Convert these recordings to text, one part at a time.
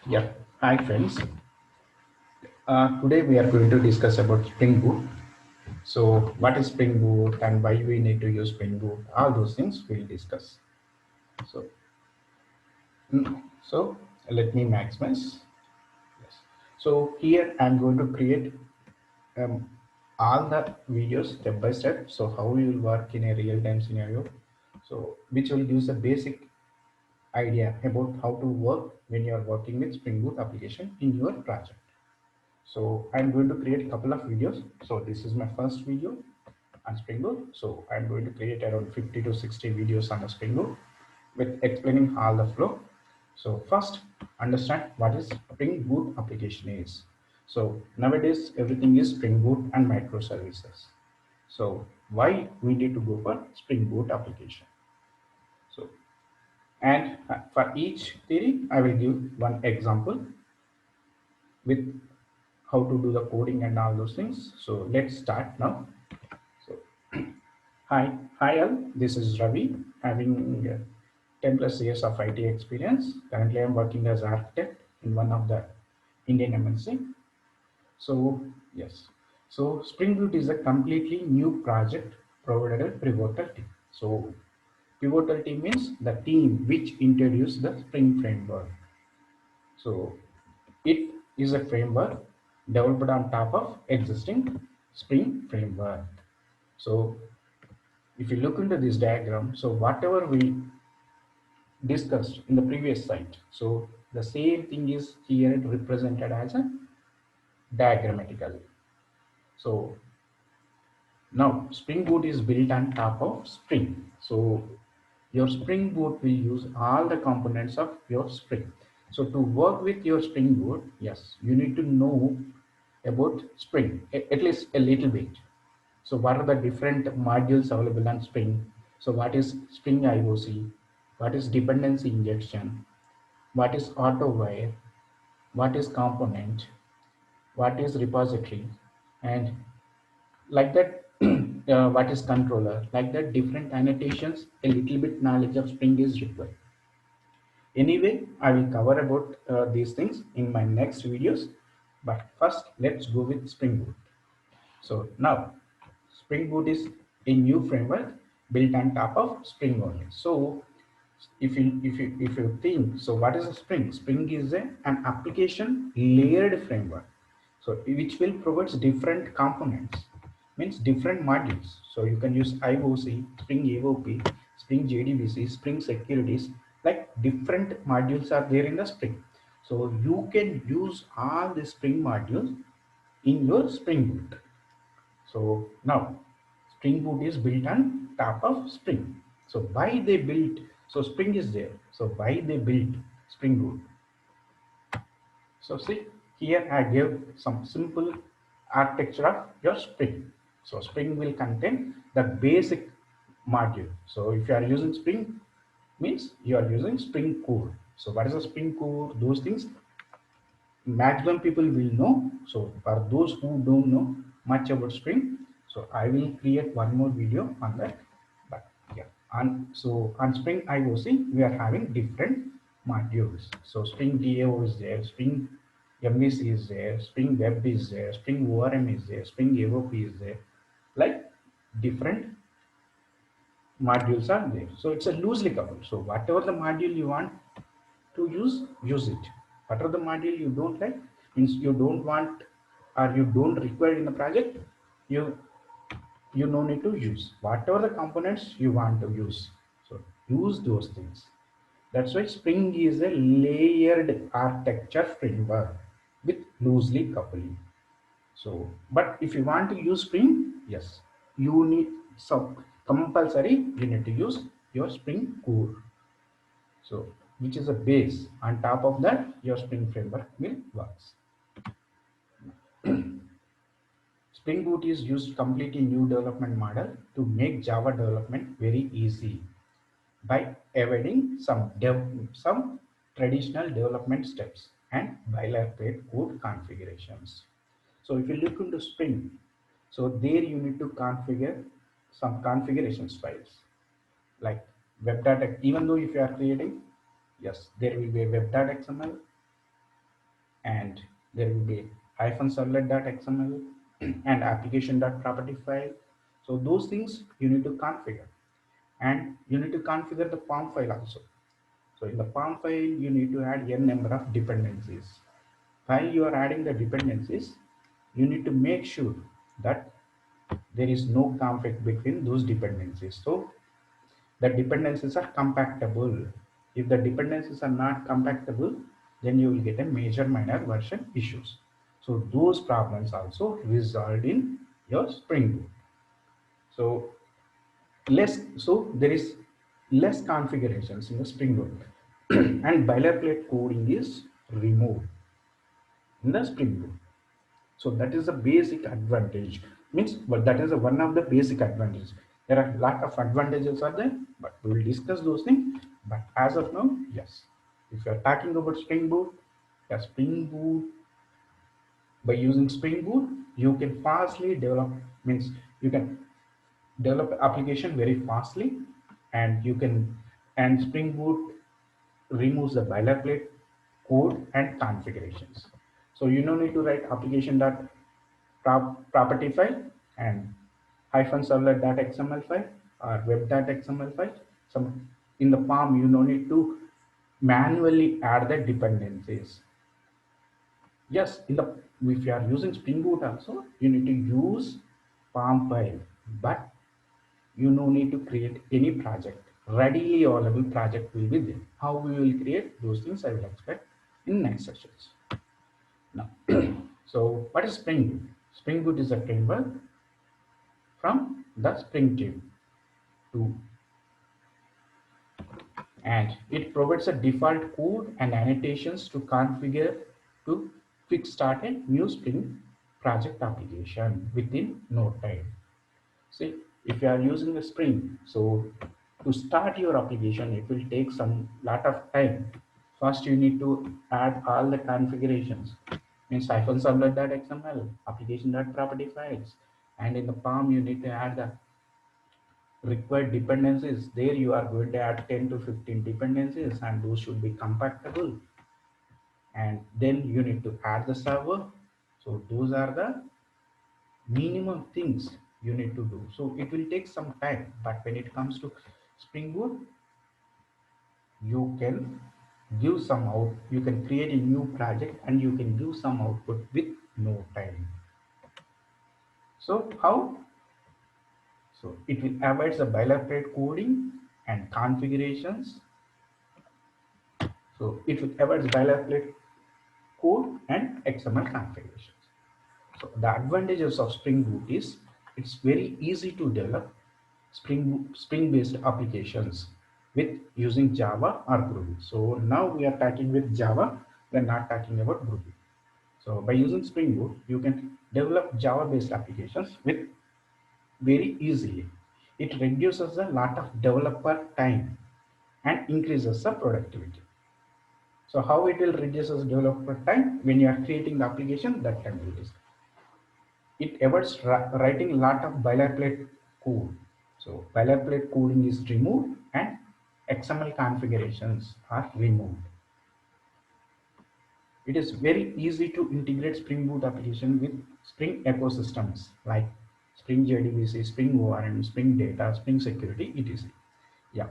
Yeah, hi friends. Today we are going to discuss about Spring Boot. So, what is Spring Boot and why we need to use Spring Boot? All those things we'll discuss. So, so let me maximize. Yes. So here I'm going to create um, all the videos step by step. So how we will work in a real-time scenario. So which will give us a basic idea about how to work when you are working with Spring Boot application in your project. So I'm going to create a couple of videos. So this is my first video on Spring Boot. So I'm going to create around 50 to 60 videos on the Spring Boot with explaining all the flow. So first, understand what is Spring Boot application is. So nowadays everything is Spring Boot and microservices. So why we need to go for Spring Boot application? So and for each theory, I will give one example with how to do the coding and all those things. So let's start now. So hi all, this is Ravi, having 10 plus years of IT experience. Currently, I'm working as architect in one of the Indian MNC. So yes, so Spring Boot is a completely new project provided a pivotal team. So pivotal team means the team which introduced the Spring framework. So it is a framework developed on top of existing Spring framework. So if you look into this diagram, so whatever we discussed in the previous slide, so the same thing is here represented as a diagrammatically. So now Spring Boot is built on top of Spring. So your Spring Boot will use all the components of your Spring. So to work with your Spring Boot, yes, you need to know about Spring, at least a little bit. So what are the different modules available on Spring? So what is Spring IOC? What is dependency injection? What is AutoWire? What is component? What is repository? And like that, what is controller? Like that, different annotations, a little bit knowledge of Spring is required. Anyway, I will cover about these things in my next videos. But first, let's go with Spring Boot. So now Spring Boot is a new framework built on top of Spring only. So if you think, so what is a Spring? Spring is an application layered framework. So which will provides different components, means different modules. So you can use IOC, Spring AOP, Spring JDBC, Spring Securities, like different modules are there in the Spring. So you can use all the Spring modules in your Spring Boot. So now Spring Boot is built on top of Spring. So why they built, so Spring is there. So why they built Spring Boot? So see, here I give some simple architecture of your Spring. So Spring will contain the basic module. So if you are using Spring, means you are using Spring Core. So what is a Spring Core? Those things maximum people will know. So for those who don't know much about Spring, so I will create one more video on that. But yeah, on Spring IOC we are having different modules. So Spring DAO is there, Spring MVC is there, Spring Web is there, Spring ORM is there, Spring AOP is there, like different modules are there. So it's a loosely coupled. So whatever the module you want to use it. Whatever the module you don't like, means you don't want or you don't require in the project, you no need to use whatever the components you want to use. So use those things. That's why Spring is a layered architecture framework with loosely coupling. So, but if you want to use Spring, yes, you need some compulsory. You need to use your Spring Core. So, which is a base. On top of that, your Spring framework will works. Spring Boot is used completely new development model to make Java development very easy by avoiding some traditional development steps and boilerplate code configurations. So if you look into Spring, so there you need to configure some configurations files like web data. Even though if you are creating, yes, there will be a web.xml, and there will be -servlet.xml and application.property file. So those things you need to configure, and you need to configure the POM file also. So in the POM file, you need to add n number of dependencies. While you are adding the dependencies, you need to make sure that there is no conflict between those dependencies. So the dependencies are compatible. If the dependencies are not compatible, then you will get a major minor version issues. So those problems also resolved in your Spring Boot. So there is less configurations in the Spring Boot and boilerplate coding is removed in the Spring Boot. So that is a basic advantage. Means, but that is one of the basic advantages. There are a lot of advantages are there, but we will discuss those things. But as of now, yes, if you are talking about Spring Boot, a Spring Boot, by using Spring Boot, you can fastly develop. Means you can develop application very fastly, and you can, and Spring Boot removes the boilerplate code and configurations. So you don't need to write application.property file and -servlet.xml file or web.xml file. Some in the POM you no need to manually add the dependencies. Yes, in the if you are using Spring Boot also, you need to use POM file, but you no need to create any project. Readily available project will be there. How we will create those things I will explain in next sessions. Now, so what is Spring Boot? Spring Boot is a framework from the Spring team to, and it provides a default code and annotations to configure to quick start a new Spring project application within no time. See, if you are using the Spring, so to start your application, it will take some lot of time. First, you need to add all the configurations, means -servlet.xml, application.property files, and in the POM, you need to add the required dependencies. There, you are going to add 10 to 15 dependencies, and those should be compatible. And then you need to add the server. So those are the minimum things you need to do. So it will take some time, but when it comes to Spring Boot, you can give some out, you can create a new project and you can give some output with no time. So how? So it will avoid the boilerplate coding and configurations. So it will avoid the boilerplate code and XML configurations. So the advantages of Spring Boot is it's very easy to develop Spring based applications with using Java or Groovy. So now we are talking with Java, we're not talking about Groovy. So by using Spring Boot, you can develop Java based applications with very easily. It reduces a lot of developer time and increases the productivity. So how it will reduces developer time? When you are creating the application, that time it is. It avoids writing a lot of boilerplate code. So boilerplate coding is removed and XML configurations are removed. It is very easy to integrate Spring Boot application with Spring ecosystems like Spring JDBC, Spring ORM, Spring Data, Spring Security, etc. Yeah,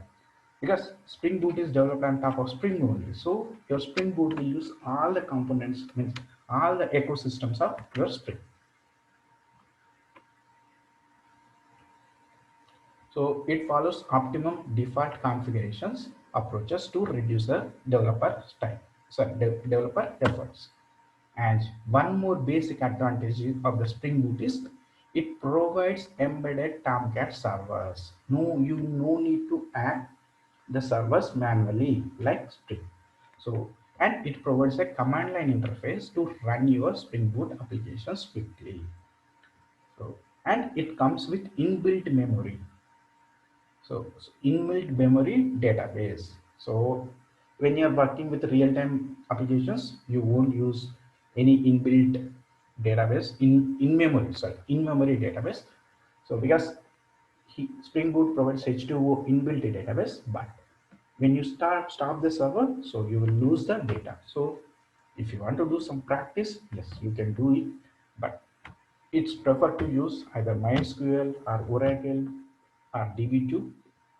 because Spring Boot is developed on top of Spring only. So your Spring Boot will use all the components, means all the ecosystems of your Spring. So it follows optimum default configurations approaches to reduce the developer time, developer efforts. And one more basic advantage of the Spring Boot is it provides embedded Tomcat servers. No, you no need to add the servers manually like Spring. So, and it provides a command line interface to run your Spring Boot applications quickly. So, and it comes with inbuilt memory. So inbuilt memory database. So when you are working with real-time applications, you won't use any inbuilt database in memory. Sorry, in memory database. So because Spring Boot provides H2O inbuilt database, but when you stop the server, so you will lose the data. So If you want to do some practice, yes, you can do it, but it's preferred to use either MySQL or Oracle or DB2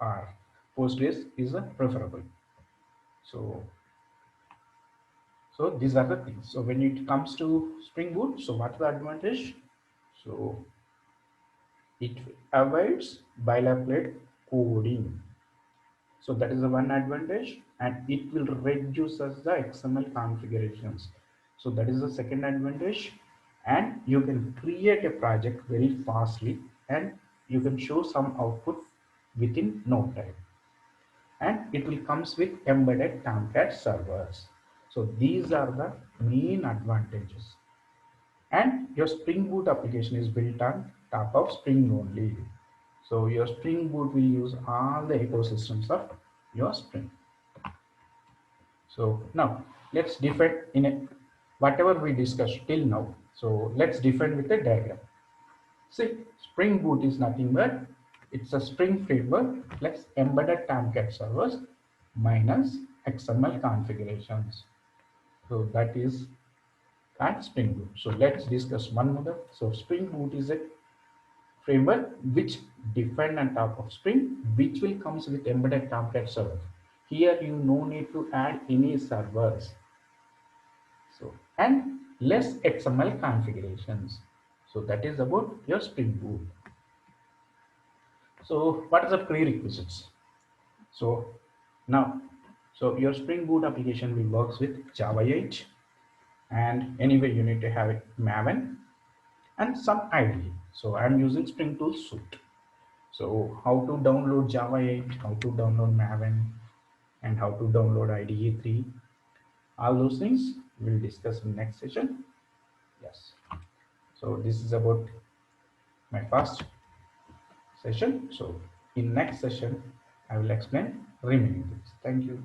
or Postgres is a preferable. So, so these are the things. So when it comes to Spring Boot, so what's the advantage? So it avoids boilerplate coding. So that is the one advantage, and it will reduce us the XML configurations. So that is the second advantage, and you can create a project very fastly, and you can show some output within no time. And it will comes with embedded Tomcat servers. So these are the main advantages. And your Spring Boot application is built on top of Spring only. So your Spring Boot will use all the ecosystems of your Spring. So now let's define in a, whatever we discussed till now. So let's define with a diagram. See, Spring Boot is nothing but it's a Spring framework plus embedded Tomcat servers minus XML configurations. So that is and Spring Boot. So let's discuss one more. So Spring Boot is a framework which defined on top of Spring, which will comes with embedded Tomcat server. Here you no need to add any servers. So and less XML configurations. So that is about your Spring Boot. So what are the prerequisites? So now, so your Spring Boot application will works with Java 8, and anyway you need to have it Maven and some IDE. So I'm using Spring Tool Suite. So how to download Java 8, how to download Maven, and how to download IDE 3. All those things we'll discuss in next session. Yes. So this is about my first session. So in next session, I will explain remaining things. Thank you.